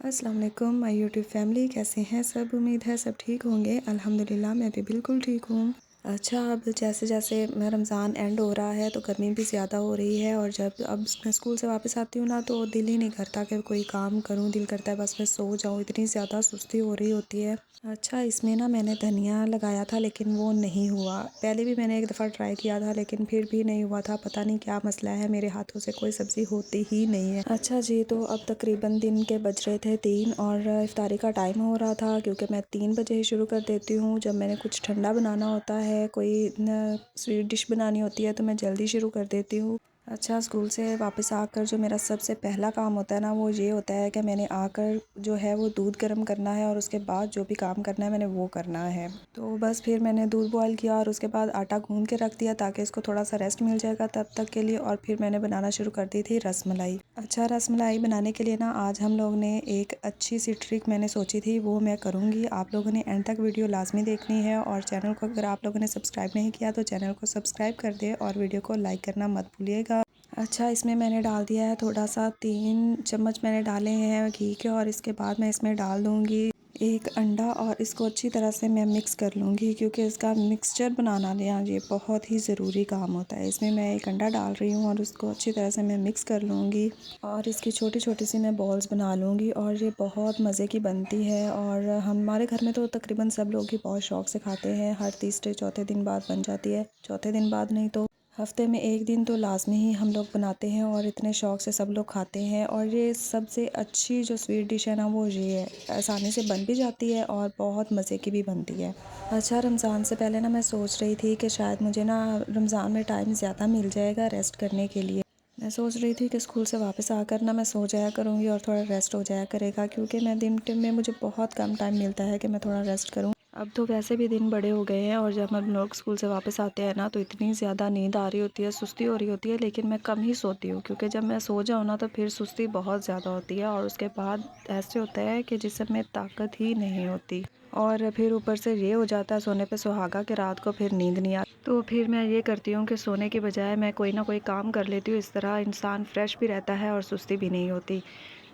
अस्सलाम वालेकुम my YouTube family, कैसे हैं सब। उम्मीद है सब ठीक होंगे। अल्हम्दुलिल्लाह मैं भी बिल्कुल ठीक हूँ। अच्छा, अब जैसे जैसे रमज़ान एंड हो रहा है तो गर्मी भी ज़्यादा हो रही है और जब अब मैं स्कूल से वापस आती हूँ ना तो दिल ही नहीं करता कि कोई काम करूँ। दिल करता है बस मैं सो जाऊँ, इतनी ज़्यादा सुस्ती हो रही होती है। अच्छा, इसमें ना मैंने धनिया लगाया था लेकिन वो नहीं हुआ। पहले भी मैंने एक दफ़ा ट्राई किया था लेकिन फिर भी नहीं हुआ था। पता नहीं क्या मसला है, मेरे हाथों से कोई सब्ज़ी होती ही नहीं है। अच्छा जी, तो अब तकरीबन दिन के बज रहे थे 3 और इफ्तारी का टाइम हो रहा था क्योंकि मैं 3 बजे ही शुरू कर देती हूँ। जब मैंने कुछ ठंडा बनाना होता है, कोई स्वीट डिश बनानी होती है तो मैं जल्दी शुरू कर देती हूँ। अच्छा, स्कूल से वापस आकर जो मेरा सबसे पहला काम होता है ना वो ये होता है कि मैंने आकर जो है वो दूध गर्म करना है और उसके बाद जो भी काम करना है मैंने वो करना है। तो बस फिर मैंने दूध बॉयल किया और उसके बाद आटा गूंद के रख दिया ताकि इसको थोड़ा सा रेस्ट मिल जाएगा तब तक के लिए। और फिर मैंने बनाना शुरू कर दी थी रसमलाई। अच्छा, रसमलाई बनाने के लिए ना आज हम लोग ने एक अच्छी सी ट्रिक मैंने सोची थी, वो मैं करूँगी। आप लोगों ने एंड तक वीडियो लाजमी देखनी है और चैनल को अगर आप लोगों ने सब्सक्राइब नहीं किया तो चैनल को सब्सक्राइब कर दे और वीडियो को लाइक करना मत भूलिएगा। अच्छा, इसमें मैंने डाल दिया है थोड़ा सा 3 चम्मच मैंने डाले हैं घी के और इसके बाद मैं इसमें डाल दूँगी एक अंडा और इसको अच्छी तरह से मैं मिक्स कर लूँगी क्योंकि इसका मिक्सचर बनाना यहाँ ये बहुत ही ज़रूरी काम होता है। इसमें मैं एक अंडा डाल रही हूँ और उसको अच्छी तरह से मैं मिक्स कर लूँगी और इसकी छोटी छोटी सी मैं बॉल्स बना लूँगी और ये बहुत मज़े की बनती है। और हमारे घर में तो तकरीबन सब लोग ही बहुत शौक़ से खाते हैं। हर तीसरे चौथे दिन बाद बन जाती है, चौथे दिन बाद नहीं तो हफ्ते में एक दिन तो लाजमी ही हम लोग बनाते हैं और इतने शौक़ से सब लोग खाते हैं। और ये सबसे अच्छी जो स्वीट डिश है ना वो ये है, आसानी से बन भी जाती है और बहुत मज़े की भी बनती है। अच्छा, रमज़ान से पहले ना मैं सोच रही थी कि शायद मुझे ना रमज़ान में टाइम ज़्यादा मिल जाएगा रेस्ट करने के लिए। मैं सोच रही थी कि स्कूल से वापस आकर ना मैं सो जाया करूँगी और थोड़ा रेस्ट हो जाया करेगा क्योंकि मैं दिन में मुझे बहुत कम टाइम मिलता है कि मैं थोड़ा रेस्ट करूँ। अब तो वैसे भी दिन बड़े हो गए हैं और जब हम लोग स्कूल से वापस आते हैं ना तो इतनी ज़्यादा नींद आ रही होती है, सुस्ती हो रही होती है, लेकिन मैं कम ही सोती हूँ क्योंकि जब मैं सो जाऊँ ना तो फिर सुस्ती बहुत ज़्यादा होती है और उसके बाद ऐसे होता है कि जिसम में ताकत ही नहीं होती। और फिर ऊपर से ये हो जाता है सोने पे सुहागा कि रात को फिर नींद नहीं आती। तो फिर मैं ये करती हूँ कि सोने के बजाय मैं कोई ना कोई काम कर लेती हूँ। इस तरह इंसान फ्रेश भी रहता है और सुस्ती भी नहीं होती।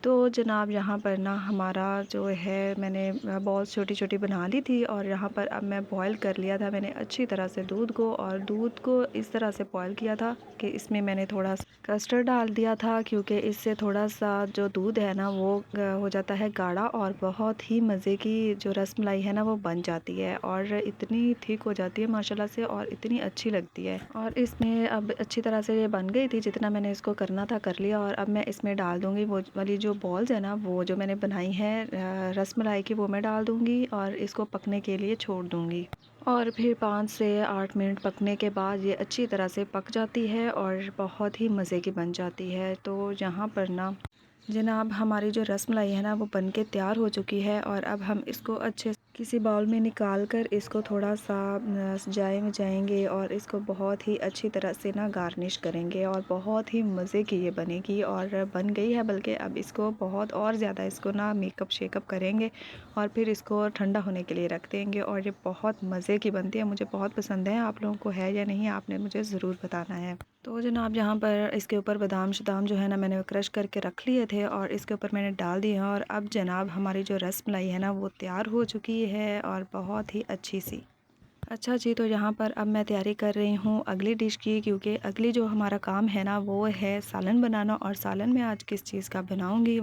तो जनाब यहाँ पर ना हमारा जो है मैंने बॉल्स छोटी छोटी बना ली थी और यहाँ पर अब मैं बॉईल कर लिया था मैंने अच्छी तरह से दूध को। और दूध को इस तरह से बॉईल किया था कि इसमें मैंने थोड़ा कस्टर्ड डाल दिया था क्योंकि इससे थोड़ा सा जो दूध है ना वो हो जाता है गाढ़ा और बहुत ही मज़े की जो रसमलाई है ना वो बन जाती है और इतनी ठीक हो जाती है माशाल्लाह से और इतनी अच्छी लगती है। और इसमें अब अच्छी तरह से ये बन गई थी, जितना मैंने इसको करना था कर लिया। और अब मैं इसमें डाल दूँगी वो वाली जो बॉल्स है ना वो जो मैंने बनाई है रसमलाई की, वो मैं डाल दूँगी और इसको पकने के लिए छोड़ दूँगी। और फिर 5 से 8 मिनट पकने के बाद ये अच्छी तरह से पक जाती है और बहुत ही मज़े की बन जाती है। तो यहाँ पर ना जनाब हमारी जो रसमलाई है ना वो बनके तैयार हो चुकी है और अब हम इसको अच्छे से किसी बाउल में निकाल कर इसको थोड़ा सा जाएंगे और इसको बहुत ही अच्छी तरह से ना गार्निश करेंगे और बहुत ही मज़े की ये बनेगी और बन गई है। बल्कि अब इसको बहुत और ज़्यादा इसको ना मेकअप शेकअप करेंगे और फिर इसको ठंडा होने के लिए रख देंगे और ये बहुत मज़े की बनती है, मुझे बहुत पसंद है। आप लोगों को है या नहीं आपने मुझे ज़रूर बताना है। तो जनाब यहाँ पर इसके ऊपर बादाम शादाम जो है ना मैंने क्रश करके रख लिए थे और इसके ऊपर मैंने डाल दिए हैं। और अब जनाब हमारी जो रसमलाई है ना वो तैयार हो चुकी है और बहुत ही अच्छी सी। अच्छा जी, तो यहाँ पर अब मैं तैयारी कर रही हूँ अगली डिश की क्योंकि अगली जो हमारा काम है ना वो है सालन बनाना। और सालन में आज किस चीज़ का बनाऊँगी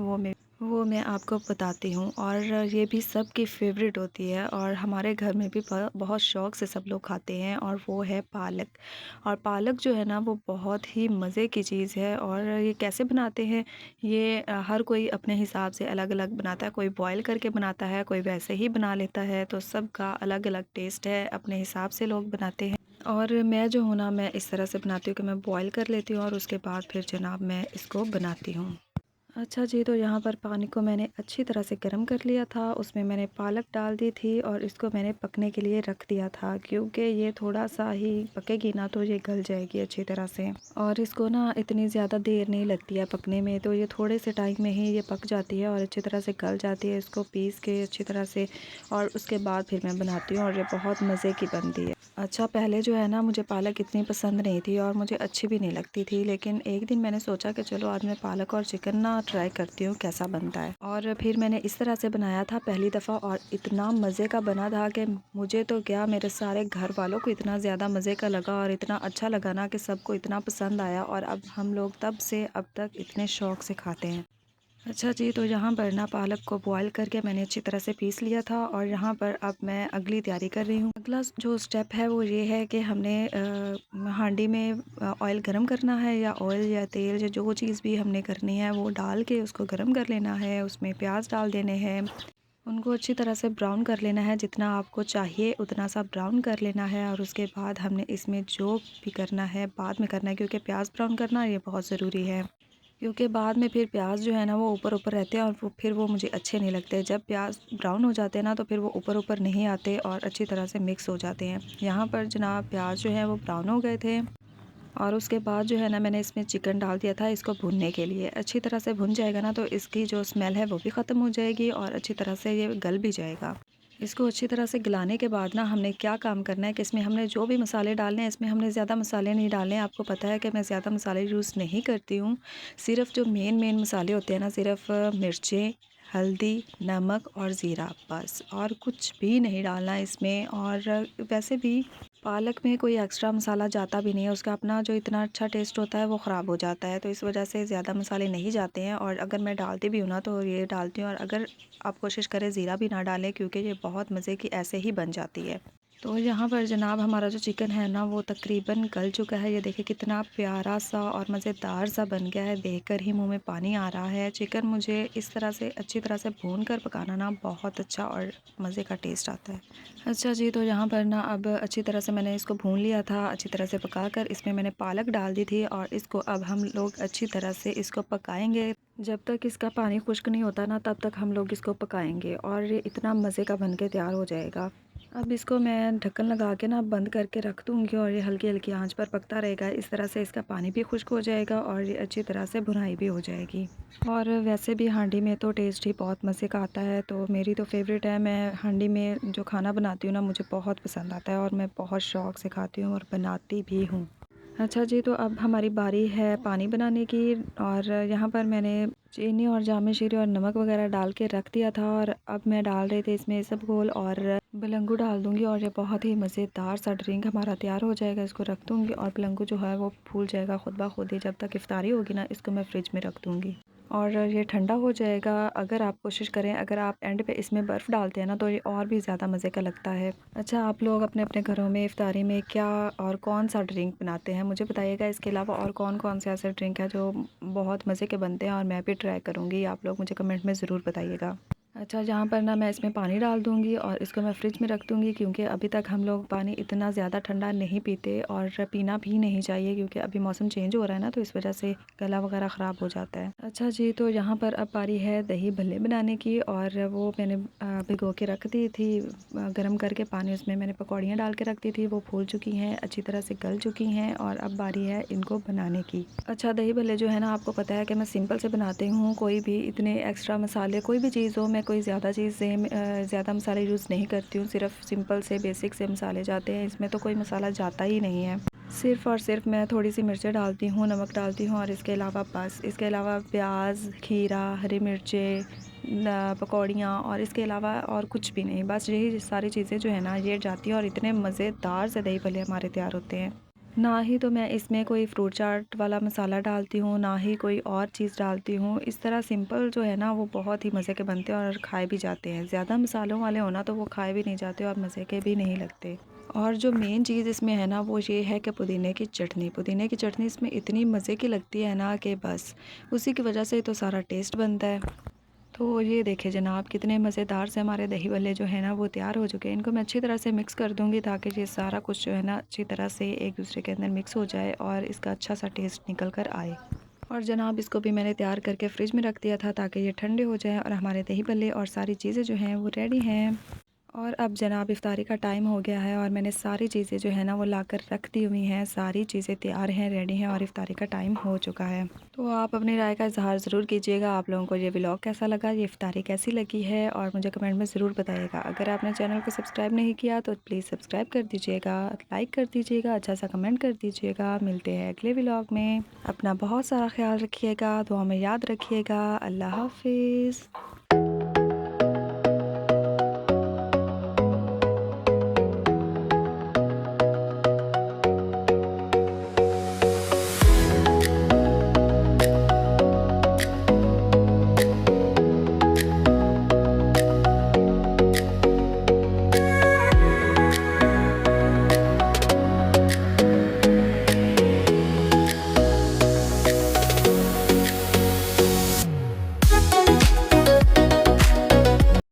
वो मैं आपको बताती हूँ। और ये भी सबकी फेवरेट होती है और हमारे घर में भी बहुत शौक़ से सब लोग खाते हैं और वो है पालक। और पालक जो है ना वो बहुत ही मज़े की चीज़ है। और ये कैसे बनाते हैं ये हर कोई अपने हिसाब से अलग अलग बनाता है। कोई बॉयल करके बनाता है, कोई वैसे ही बना लेता है, तो सबका अलग अलग टेस्ट है, अपने हिसाब से लोग बनाते हैं। और मैं जो हूँ ना मैं इस तरह से बनाती हूँ कि मैं बॉयल कर लेती हूँ और उसके बाद फिर जनाब मैं इसको बनाती हूँ। अच्छा जी, तो यहाँ पर पानी को मैंने अच्छी तरह से गर्म कर लिया था, उसमें मैंने पालक डाल दी थी और इसको मैंने पकने के लिए रख दिया था क्योंकि ये थोड़ा सा ही पकेगी ना तो ये गल जाएगी अच्छी तरह से। और इसको ना इतनी ज़्यादा देर नहीं लगती है पकने में, तो ये थोड़े से टाइम में ही ये पक जाती है और अच्छी तरह से गल जाती है। इसको पीस के अच्छी तरह से और उसके बाद फिर मैं बनाती हूँ और ये बहुत मज़े की बनती है। अच्छा, पहले जो है ना मुझे पालक इतनी पसंद नहीं थी और मुझे अच्छी भी नहीं लगती थी, लेकिन एक दिन मैंने सोचा कि चलो आज मैं पालक और चिकन ना ट्राई करती हूँ कैसा बनता है। और फिर मैंने इस तरह से बनाया था पहली दफ़ा और इतना मज़े का बना था कि मुझे तो क्या मेरे सारे घर वालों को इतना ज़्यादा मज़े का लगा और इतना अच्छा लगा ना कि सबको इतना पसंद आया और अब हम लोग तब से अब तक इतने शौक़ से खाते हैं। अच्छा जी, तो यहाँ पर ना पालक को बॉयल करके मैंने अच्छी तरह से पीस लिया था और यहाँ पर अब मैं अगली तैयारी कर रही हूँ। अगला जो स्टेप है वो ये है कि हमने हांडी में ऑयल गरम करना है या ऑयल या तेल या जो चीज़ भी हमने करनी है वो डाल के उसको गरम कर लेना है। उसमें प्याज डाल देने हैं, उनको अच्छी तरह से ब्राउन कर लेना है, जितना आपको चाहिए उतना सा ब्राउन कर लेना है। और उसके बाद हमने इसमें जो भी करना है बाद में करना है, क्योंकि प्याज ब्राउन करना ये बहुत ज़रूरी है, क्योंकि बाद में फिर प्याज जो है ना वो ऊपर ऊपर रहते हैं और फिर वो मुझे अच्छे नहीं लगते। जब प्याज ब्राउन हो जाते हैं ना तो फिर वो ऊपर ऊपर नहीं आते और अच्छी तरह से मिक्स हो जाते हैं। यहाँ पर जनाब प्याज जो है वो ब्राउन हो गए थे और उसके बाद जो है ना मैंने इसमें चिकन डाल दिया था इसको भुनने के लिए। अच्छी तरह से भुन जाएगा ना तो इसकी जो स्मेल है वो भी ख़त्म हो जाएगी और अच्छी तरह से ये गल भी जाएगा। इसको अच्छी तरह से गलाने के बाद ना हमने क्या काम करना है कि इसमें हमने जो भी मसाले डालने हैं, इसमें हमने ज़्यादा मसाले नहीं डालने हैं। आपको पता है कि मैं ज़्यादा मसाले यूज़ नहीं करती हूँ। सिर्फ़ जो मेन मसाले होते हैं ना, सिर्फ़ मिर्चें, हल्दी, नमक और ज़ीरा, बस और कुछ भी नहीं डालना है इसमें। और वैसे भी पालक में कोई एक्स्ट्रा मसाला जाता भी नहीं है, उसका अपना जो इतना अच्छा टेस्ट होता है वो ख़राब हो जाता है, तो इस वजह से ज़्यादा मसाले नहीं जाते हैं। और अगर मैं डालती भी हूँ ना तो ये डालती हूँ, और अगर आप कोशिश करें ज़ीरा भी ना डालें क्योंकि ये बहुत मज़े की ऐसे ही बन जाती है। तो यहाँ पर जनाब हमारा जो चिकन है ना वो तकरीबन गल चुका है। ये देखिए कितना प्यारा सा और मज़ेदार सा बन गया है, देखकर ही मुंह में पानी आ रहा है। चिकन मुझे इस तरह से अच्छी तरह से भून कर पकाना ना बहुत अच्छा और मज़े का टेस्ट आता है। अच्छा जी, तो यहाँ पर ना अब अच्छी तरह से मैंने इसको भून लिया था, अच्छी तरह से पका कर इसमें मैंने पालक डाल दी थी और इसको अब हम लोग अच्छी तरह से इसको पकाएंगे। जब तक इसका पानी खुश्क नहीं होता ना तब तक हम लोग इसको पकाएंगे और ये इतना मज़े का बन के तैयार हो जाएगा। अब इसको मैं ढक्कन लगा के ना बंद करके रख दूँगी और ये हल्की हल्की आंच पर पकता रहेगा। इस तरह से इसका पानी भी खुश्क हो जाएगा और ये अच्छी तरह से भुनाई भी हो जाएगी। और वैसे भी हांडी में तो टेस्ट ही बहुत मज़े का आता है, तो मेरी तो फेवरेट है। मैं हांडी में जो खाना बनाती हूँ ना मुझे बहुत पसंद आता है और मैं बहुत शौक़ से खाती हूँ और बनाती भी हूँ। अच्छा जी, तो अब हमारी बारी है पानी बनाने की और यहाँ पर मैंने चीनी और जामे शीरे और नमक वगैरह डाल के रख दिया था और अब मैं डाल रही थी इसमें इसबगोल और बिलंगू डाल दूँगी और ये बहुत ही मज़ेदार सा ड्रिंक हमारा तैयार हो जाएगा। इसको रख दूँगी और बिलंगू जो है वो फूल जाएगा खुद ब खुद ही। जब तक इफ्तारी होगी ना इसको मैं फ्रिज में रख दूँगी और ये ठंडा हो जाएगा। अगर आप कोशिश करें, अगर आप एंड पे इसमें बर्फ़ डालते हैं ना तो ये और भी ज़्यादा मज़े का लगता है। अच्छा, आप लोग अपने अपने घरों में इफ्तारी में क्या और कौन सा ड्रिंक बनाते हैं मुझे बताइएगा। इसके अलावा और कौन कौन से ऐसे ड्रिंक है जो बहुत मज़े के बनते हैं और मैं भी ट्राई करूँगी, आप लोग मुझे कमेंट में ज़रूर बताइएगा। अच्छा, यहाँ पर ना मैं इसमें पानी डाल दूँगी और इसको मैं फ्रिज में रख दूँगी, क्योंकि अभी तक हम लोग पानी इतना ज़्यादा ठंडा नहीं पीते और पीना भी नहीं चाहिए, क्योंकि अभी मौसम चेंज हो रहा है ना तो इस वजह से गला वगैरह ख़राब हो जाता है। अच्छा जी, तो यहाँ पर अब बारी है दही भल्ले बनाने की और वो मैंने भिगो के रख दी थी गर्म करके पानी, उसमें मैंने पकौड़ियाँ डाल के रख दी थी। वो फूल चुकी हैं, अच्छी तरह से गल चुकी हैं और अब बारी है इनको बनाने की। अच्छा, दही भल्ले जो है ना आपको पता है कि मैं सिंपल से बनाती हूँ, कोई भी इतने एक्स्ट्रा मसाले कोई भी चीज़ हो, मैं कोई ज़्यादा चीज़ें ज़्यादा मसाले यूज़ नहीं करती हूँ। सिर्फ सिंपल से बेसिक से मसाले जाते हैं, इसमें तो कोई मसाला जाता ही नहीं है। सिर्फ़ और सिर्फ मैं थोड़ी सी मिर्चें डालती हूँ, नमक डालती हूँ और इसके अलावा बस, इसके अलावा प्याज, खीरा, हरी मिर्चें, पकौड़ियाँ और इसके अलावा और कुछ भी नहीं। बस यही सारी चीज़ें जो है ना ये जाती हैं और इतने मज़ेदार से दही भल्ले हमारे तैयार होते हैं। ना ही तो मैं इसमें कोई फ्रूट चाट वाला मसाला डालती हूँ, ना ही कोई और चीज़ डालती हूँ। इस तरह सिंपल जो है ना वो बहुत ही मज़े के बनते हैं और खाए भी जाते हैं। ज़्यादा मसालों वाले हो ना तो वो खाए भी नहीं जाते और मज़े के भी नहीं लगते। और जो मेन चीज़ इसमें है ना वो ये है कि पुदीने की चटनी। पुदीने की चटनी इसमें इतनी मज़े की लगती है ना कि बस उसी की वजह से तो सारा टेस्ट बनता है। तो ये देखिए जनाब कितने मज़ेदार से हमारे दही भल्ले जो है ना वो तैयार हो चुके हैं। इनको मैं अच्छी तरह से मिक्स कर दूँगी ताकि ये सारा कुछ जो है ना अच्छी तरह से एक दूसरे के अंदर मिक्स हो जाए और इसका अच्छा सा टेस्ट निकल कर आए। और जनाब इसको भी मैंने तैयार करके फ़्रिज में रख दिया था ताकि ये ठंडे हो जाएँ और हमारे दही भल्ले और सारी चीज़ें जो हैं वो रेडी हैं। और अब जनाब इफ्तारी का टाइम हो गया है और मैंने सारी चीज़ें जो है ना वो लाकर रख दी हुई हैं। सारी चीज़ें तैयार हैं, रेडी हैं और इफ्तारी का टाइम हो चुका है। तो आप अपनी राय का इज़हार ज़रूर कीजिएगा। आप लोगों को ये व्लॉग कैसा लगा, ये इफ्तारी कैसी लगी है और मुझे कमेंट में ज़रूर बताइएगा। अगर आपने चैनल को सब्सक्राइब नहीं किया तो प्लीज़ सब्सक्राइब कर दीजिएगा, लाइक कर दीजिएगा, अच्छा सा कमेंट कर दीजिएगा। मिलते हैं अगले व्लॉग में। अपना बहुत सारा ख्याल रखिएगा, दुआ में याद रखिएगा। अल्लाह हाफिज़।